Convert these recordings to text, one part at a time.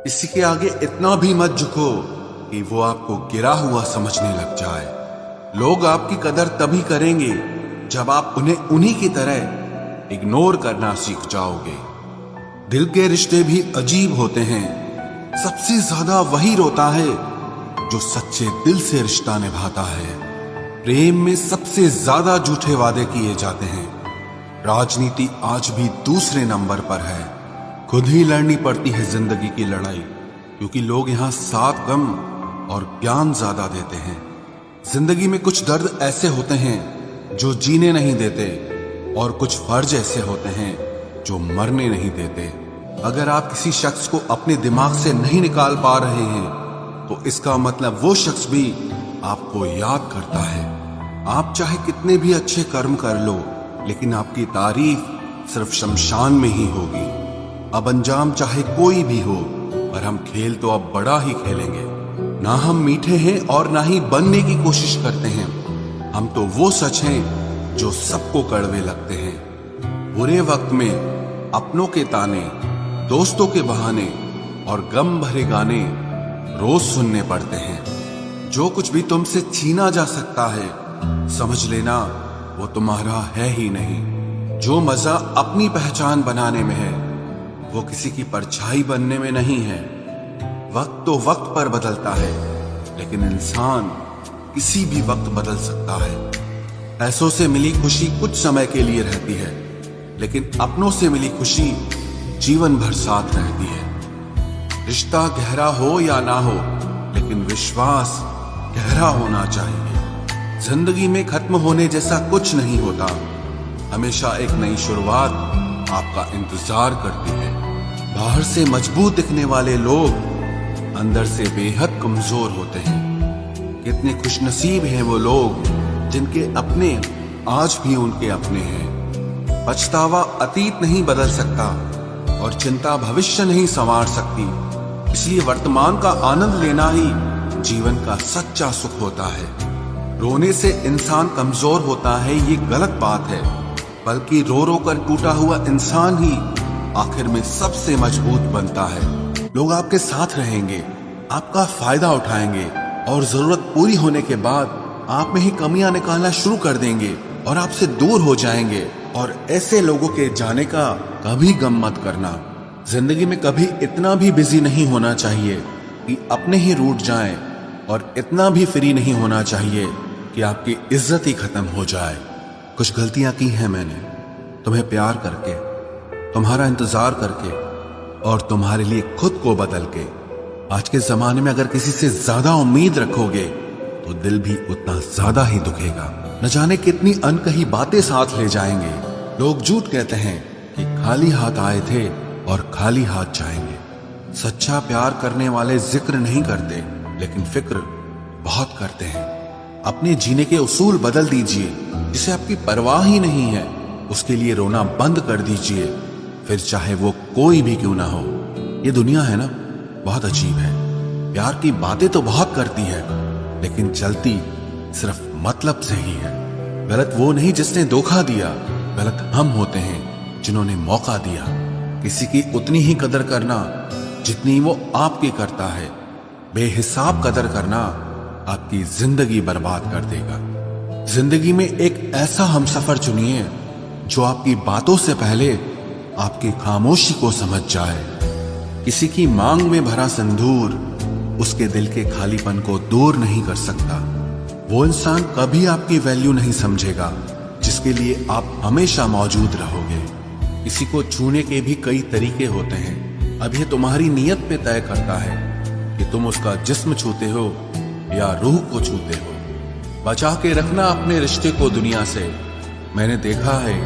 किसी के आगे इतना भी मत झुको कि वो आपको गिरा हुआ समझने लग जाए। लोग आपकी कदर तभी करेंगे जब आप उन्हें उन्हीं की तरह इग्नोर करना सीख जाओगे। दिल के रिश्ते भी अजीब होते हैं। सबसे ज्यादा वही रोता है जो सच्चे दिल से रिश्ता निभाता है। प्रेम में सबसे ज्यादा झूठे वादे किए जाते हैं। राजनीति आज भी दूसरे नंबर पर है। खुद ही लड़नी पड़ती है जिंदगी की लड़ाई, क्योंकि लोग यहाँ साथ गम और ज्ञान ज्यादा देते हैं। जिंदगी में कुछ दर्द ऐसे होते हैं जो जीने नहीं देते, और कुछ फर्ज ऐसे होते हैं जो मरने नहीं देते। अगर आप किसी शख्स को अपने दिमाग से नहीं निकाल पा रहे हैं, तो इसका मतलब वो शख्स भी आपको याद करता है। आप चाहे कितने भी अच्छे कर्म कर लो, लेकिन आपकी तारीफ सिर्फ शमशान में ही होगी। अब अंजाम चाहे कोई भी हो, पर हम खेल तो अब बड़ा ही खेलेंगे। ना हम मीठे हैं और ना ही बनने की कोशिश करते हैं। हम तो वो सच हैं जो सबको कड़वे लगते हैं। बुरे वक्त में अपनों के ताने, दोस्तों के बहाने और गम भरे गाने रोज सुनने पड़ते हैं। जो कुछ भी तुमसे छीना जा सकता है, समझ लेना वो तुम्हारा है ही नहीं। जो मजा अपनी पहचान बनाने में है, वो किसी की परछाई बनने में नहीं है। वक्त तो वक्त पर बदलता है, लेकिन इंसान किसी भी वक्त बदल सकता है। पैसों से मिली खुशी कुछ समय के लिए रहती है, लेकिन अपनों से मिली खुशी जीवन भर साथ रहती है। रिश्ता गहरा हो या ना हो, लेकिन विश्वास गहरा होना चाहिए। जिंदगी में खत्म होने जैसा कुछ नहीं होता। हमेशा एक नई शुरुआत आपका इंतजार करती है। बाहर से मजबूत दिखने वाले लोग अंदर से बेहद कमजोर होते हैं। कितने खुशनसीब हैं वो लोग जिनके अपने आज भी उनके अपने हैं। पछतावा अतीत नहीं बदल सकता और चिंता भविष्य नहीं संवार सकती। इसलिए वर्तमान का आनंद लेना ही जीवन का सच्चा सुख होता है। रोने से इंसान कमजोर होता है, ये गलत बात है। बल्कि रो रो कर टूटा हुआ इंसान ही आखिर में सबसे मजबूत बनता है। लोग आपके साथ रहेंगे, आपका फायदा उठाएंगे, और जरूरत पूरी होने के बाद आप में ही कमियां निकालना शुरू कर देंगे और आपसे दूर हो जाएंगे। और ऐसे लोगों के जाने का कभी गम मत करना। जिंदगी में कभी इतना भी बिजी नहीं होना चाहिए कि अपने ही रूठ जाएं, और इतना भी फ्री नहीं होना चाहिए कि आपकी इज्जत ही खत्म हो जाए। कुछ गलतियां की हैं मैंने, तुम्हें प्यार करके, तुम्हारा इंतजार करके, और तुम्हारे लिए खुद को बदल के। आज के जमाने में अगर किसी से ज्यादा उम्मीद रखोगे, तो दिल भी उतना ज्यादा ही दुखेगा। न जाने कितनी अनकही बातें साथ ले जाएंगे। लोग झूठ कहते हैं कि खाली हाथ आए थे और खाली हाथ जाएंगे। सच्चा प्यार करने वाले जिक्र नहीं करते, लेकिन फिक्र बहुत करते हैं। अपने जीने के उसूल बदल दीजिए। जिसे आपकी परवाह ही नहीं है, उसके लिए रोना बंद कर दीजिए, फिर चाहे वो कोई भी क्यों ना हो। ये दुनिया है ना, बहुत अजीब है। प्यार की बातें तो बहुत करती है, लेकिन चलती सिर्फ मतलब से ही है। गलत वो नहीं जिसने धोखा दिया, गलत हम होते हैं जिन्होंने मौका दिया। किसी की उतनी ही कदर करना जितनी वो आपकी करता है। बेहिसाब कदर करना आपकी जिंदगी बर्बाद कर देगा। जिंदगी में एक ऐसा हमसफर चुनिए जो आपकी बातों से पहले आपकी खामोशी को समझ जाए। किसी की मांग में भरा सिंदूर उसके दिल के खालीपन को दूर नहीं कर सकता। वो इंसान कभी आपकी वैल्यू नहीं समझेगा जिसके लिए आप हमेशा मौजूद रहोगे। किसी को छूने के भी कई तरीके होते हैं। अब ये तुम्हारी नीयत पे तय करता है कि तुम उसका जिस्म छूते हो या रूह को छूते हो। बचा के रखना अपने रिश्ते को दुनिया से। मैंने देखा है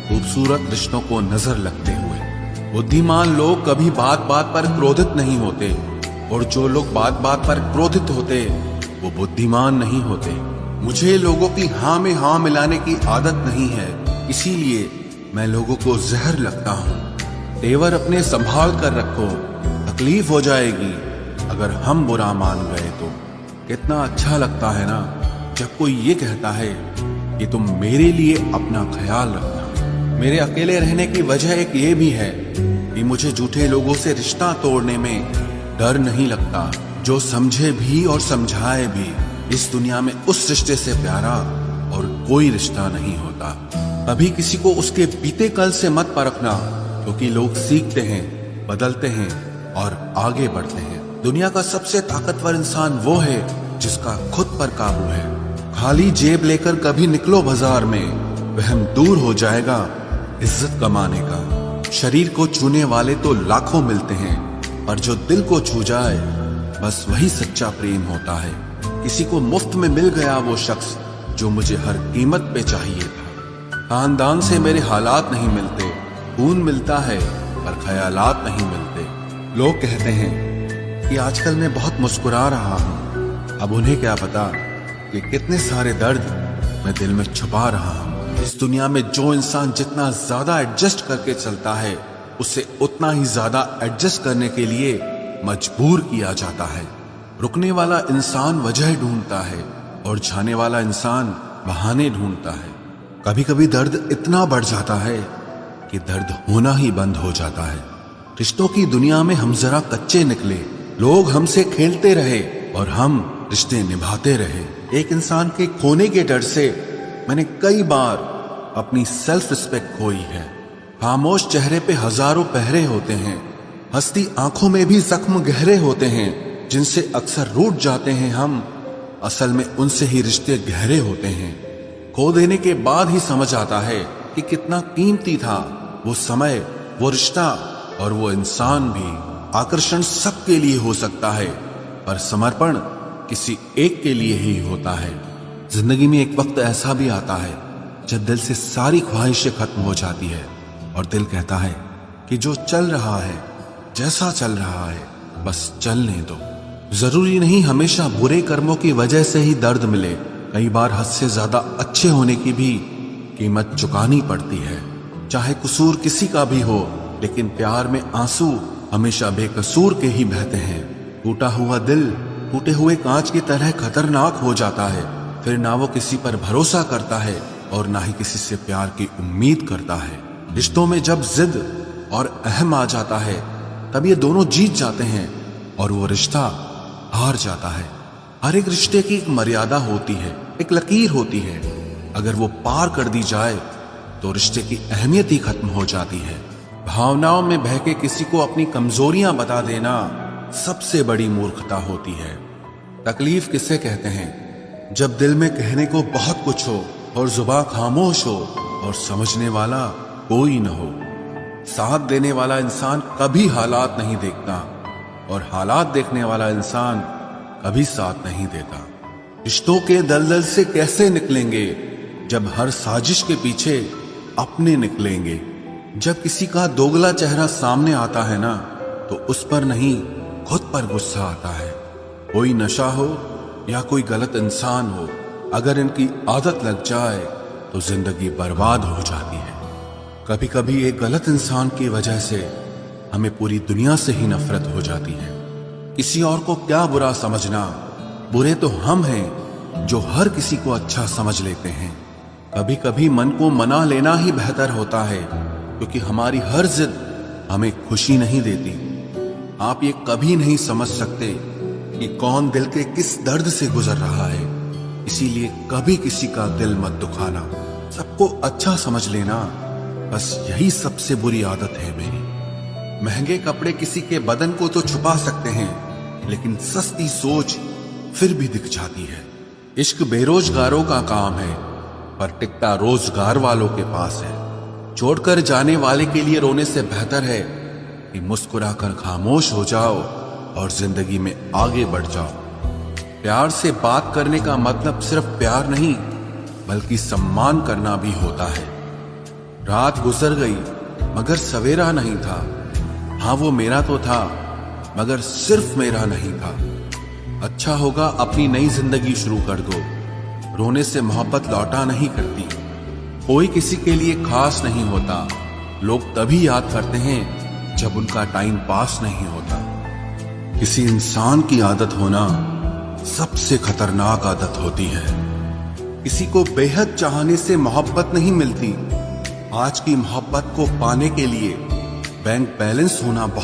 खूबसूरत रिश्तों को नजर लगते हुए। बुद्धिमान लोग कभी बात बात पर क्रोधित नहीं होते, और जो लोग बात बात पर क्रोधित होते वो बुद्धिमान नहीं होते। मुझे लोगों की हाँ में हाँ मिलाने की आदत नहीं है, इसीलिए मैं लोगों को जहर लगता हूँ। तेवर अपने संभाल कर रखो, तकलीफ हो जाएगी अगर हम बुरा मान गए तो। कितना अच्छा लगता है ना जब कोई ये कहता है कि तुम मेरे लिए अपना ख्याल रखना। मेरे अकेले रहने की वजह एक ये भी है कि मुझे झूठे लोगों से रिश्ता तोड़ने में डर नहीं लगता। जो समझे भी और समझाए भी, इस दुनिया में उस रिश्ते से प्यारा और कोई रिश्ता नहीं होता। कभी किसी को उसके बीते कल से मत परखना, क्योंकि लोग सीखते हैं, बदलते हैं और आगे बढ़ते हैं। दुनिया का सबसे ताकतवर इंसान वो है जिसका खुद पर काबू है। खाली जेब लेकर कभी निकलो बाजार में, वहम दूर हो जाएगा इज्जत कमाने का। शरीर को छूने वाले तो लाखों मिलते हैं, पर जो दिल को छू जाए बस वही सच्चा प्रेम होता है। किसी को मुफ्त में मिल गया वो शख्स जो मुझे हर कीमत पे चाहिए था। खानदान से मेरे हालात नहीं मिलते, खून मिलता है पर ख्यालात नहीं मिलते। लोग कहते हैं कि आजकल मैं बहुत मुस्कुरा रहा हूँ, अब उन्हें क्या पता कि कितने सारे दर्द मैं दिल में छुपा रहा हूँ। इस दुनिया में जो इंसान जितना ज्यादा एडजस्ट करके चलता है, उसे उतना ही ज्यादा एडजस्ट करने के लिए मजबूर किया जाता है। रुकने वाला इंसान वजह ढूंढता है और जाने वाला इंसान बहाने ढूंढता है। कभी कभी दर्द इतना बढ़ जाता है कि दर्द होना ही बंद हो जाता है। रिश्तों की दुनिया में हम जरा कच्चे निकले, लोग हमसे खेलते रहे और हम रिश्ते निभाते रहे। एक इंसान के खोने के डर से मैंने कई बार अपनी सेल्फ रिस्पेक्ट खोई है। खामोश चेहरे पे हजारों पहरे होते हैं, हंसती आंखों में भी जख्म गहरे होते हैं। जिनसे अक्सर रूठ जाते हैं हम, असल में उनसे ही रिश्ते गहरे होते हैं। खो देने के बाद ही समझ आता है कि कितना कीमती था वो समय, वो रिश्ता और वो इंसान भी। आकर्षण सबके लिए हो सकता है, पर समर्पण किसी एक के लिए ही होता है। जिंदगी में एक वक्त ऐसा भी आता है जब दिल से सारी ख्वाहिशें खत्म हो जाती है और दिल कहता है कि जो चल रहा है, जैसा चल रहा है, बस चलने दो। जरूरी नहीं हमेशा बुरे कर्मों की वजह से ही दर्द मिले। कई बार हद से ज्यादा अच्छे होने की भी कीमत चुकानी पड़ती है। चाहे कसूर किसी का भी हो, लेकिन प्यार में आंसू हमेशा बेकसूर के ही बहते हैं। टूटा हुआ दिल टूटे हुए कांच की तरह खतरनाक हो जाता है। फिर ना वो किसी पर भरोसा करता है और ना ही किसी से प्यार की उम्मीद करता है। रिश्तों में जब जिद और अहम आ जाता है, तब ये दोनों जीत जाते हैं और वो रिश्ता हार जाता है। हर एक रिश्ते की एक मर्यादा होती है, एक लकीर होती है। अगर वो पार कर दी जाए तो रिश्ते की अहमियत ही खत्म हो जाती है। भावनाओं में बहके किसी को अपनी कमजोरियां बता देना सबसे बड़ी मूर्खता होती है। तकलीफ किससे कहते हैं? जब दिल में कहने को बहुत कुछ हो और जुबान खामोश हो और समझने वाला कोई न हो। साथ देने वाला इंसान कभी हालात नहीं देखता और हालात देखने वाला इंसान कभी साथ नहीं देता। रिश्तों के दलदल से कैसे निकलेंगे जब हर साजिश के पीछे अपने निकलेंगे। जब किसी का दोगला चेहरा सामने आता है ना, तो उस पर नहीं खुद पर गुस्सा आता है। कोई नशा हो या कोई गलत इंसान हो, अगर इनकी आदत लग जाए तो जिंदगी बर्बाद हो जाती है। कभी कभी एक गलत इंसान की वजह से हमें पूरी दुनिया से ही नफरत हो जाती है। किसी और को क्या बुरा समझना, बुरे तो हम हैं जो हर किसी को अच्छा समझ लेते हैं। कभी कभी मन को मना लेना ही बेहतर होता है, क्योंकि हमारी हर जिद हमें खुशी नहीं देती। आप ये कभी नहीं समझ सकते कि कौन दिल के किस दर्द से गुजर रहा है, इसीलिए कभी किसी का दिल मत दुखाना। सबको अच्छा समझ लेना, बस यही सबसे बुरी आदत है मेरी। महंगे कपड़े किसी के बदन को तो छुपा सकते हैं, लेकिन सस्ती सोच फिर भी दिख जाती है। इश्क बेरोजगारों का काम है, पर टिकता रोजगार वालों के पास है। छोड़कर जाने वाले के लिए रोने से बेहतर है कि मुस्कुराकर खामोश हो जाओ और जिंदगी में आगे बढ़ जाओ। प्यार से बात करने का मतलब सिर्फ प्यार नहीं, बल्कि सम्मान करना भी होता है। रात गुजर गई मगर सवेरा नहीं था। हाँ, वो मेरा तो था, मगर सिर्फ मेरा नहीं था। अच्छा होगा अपनी नई जिंदगी शुरू कर दो। रोने से मोहब्बत लौटा नहीं करती। कोई किसी के लिए खास नहीं होता। लोग तभी याद करते हैं जब उनका टाइम पास नहीं होता। किसी इंसान की आदत होना सबसे खतरनाक आदत होती है। किसी को बेहद चाहने से मोहब्बत नहीं मिलती। आज की मोहब्बत को पाने के लिए बैंक बैलेंस होना बहुत